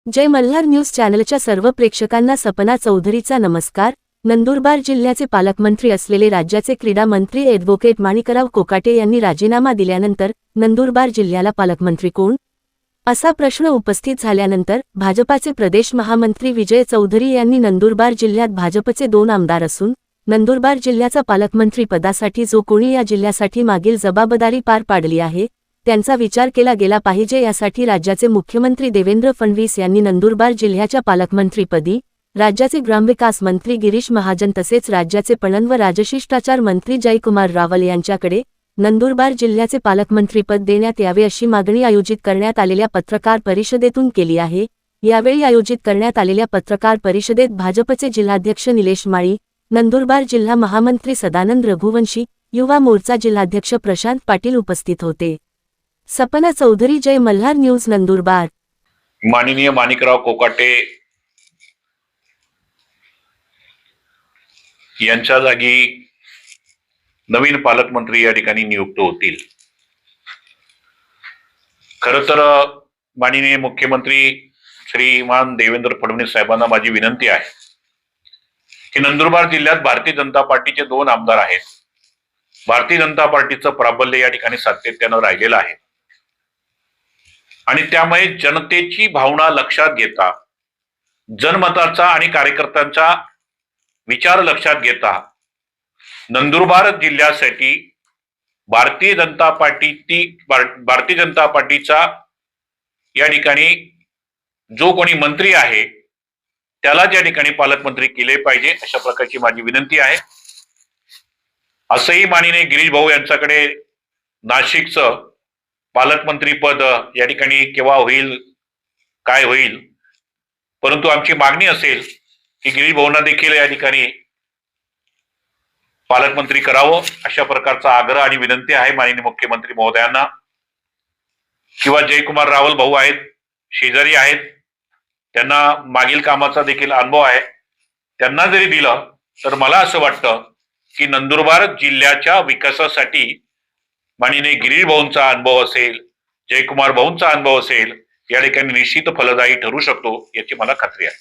जय Malhar news चॅनलच्या सर्व प्रेक्षकांना सपना चौधरीचा नमस्कार। नंदुरबार जिल्ह्याचे पालकमंत्री असलेले राज्याचे क्रीडा मंत्री ॲडव्होकेट माणिकराव कोकाटे यांनी राजीनामा दिल्यानंतर नंदुरबार जिल्ह्याला पालकमंत्री कोण असा प्रश्न उपस्थित झाल्यानंतर भाजपाचे प्रदेश महामंत्री विजय चौधरी यांनी नंदुरबार जिल्ह्यात भाजपचे 2 आमदार असून नंदुरबार जिल्ह्याचा पालकमंत्री पदासाठी जो कोणी या जिल्ह्यासाठी मागील जबाबदारी पार पाडली आहे त्यांचा विचार केला गेला पाहिजे। यासाठी राज्याचे मुख्यमंत्री देवेंद्र फडणवीस यांनी नंदुरबार जिल्ह्याच्या पालकमंत्रीपदी राज्याचे ग्रामविकास मंत्री गिरीश महाजन तसेच राज्याचे पणन व राजशिष्टाचार मंत्री जयकुमार रावल यांच्याकडे नंदुरबार जिल्ह्याचे पालकमंत्रीपद देण्यात यावे अशी मागणी आयोजित करण्यात आलेल्या पत्रकार परिषदेतून केली आहे। यावेळी आयोजित करण्यात आलेल्या पत्रकार परिषदेत भाजपचे जिल्हाध्यक्ष निलेश माळी, नंदुरबार जिल्हा महामंत्री सदानंद रघुवंशी, युवा मोर्चा जिल्हाध्यक्ष प्रशांत पाटील उपस्थित होते। सपना चौधरी, जय मल्हार न्यूज, नंदुरबार। माननीय माणिकराव कोकाटे यांच्या जागी नवीन पालकमंत्री या ठिकाणी नियुक्त होतील। खरं तर माननीय मुख्यमंत्री श्रीमान देवेंद्र फडणवीस साहेबांना माझी विनंती आहे की नंदुरबार जिल्ह्यात भारतीय जनता पार्टीचे 2 आमदार आहेत। भारतीय जनता पार्टीचं प्राबल्य या ठिकाणी सातत्यानं राहिलेलं आहे आणि त्यामुळे जनतेची भावना लक्षात घेता, जनमताचा आणि कार्यकर्त्यांचा विचार लक्षात घेता नंदुरबार जिल्ह्यासाठी भारतीय जनता पार्टीचा या ठिकाणी जो कोणी मंत्री आहे त्याला त्या ठिकाणी पालकमंत्री केले पाहिजे अशा प्रकारची माझी विनंती आहे। असंही माननीय गिरीश भाऊ यांच्याकडे नाशिकचं पालकमंत्री पद या ठिकाणी केव्हा होईल काय होईल, परंतु आमची मागणी असेल की गिरीश भाऊंना देखील या ठिकाणी पालकमंत्री करावं अशा प्रकारचा आग्रह आणि विनंती आहे माननीय मुख्यमंत्री महोदयांना। किंवा जयकुमार रावल भाऊ आहेत, शेजारी आहेत, त्यांना मागील कामाचा देखील अनुभव आहे, त्यांना जरी दिलं तर मला असं वाटतं की नंदुरबार जिल्ह्याच्या विकासासाठी माननीय गिरीश भाऊंचा अनुभव असेल, जयकुमार भाऊंचा अनुभव असेल, या ठिकाणी निश्चित फलदायी ठरू शकतो याची मला खात्री आहे।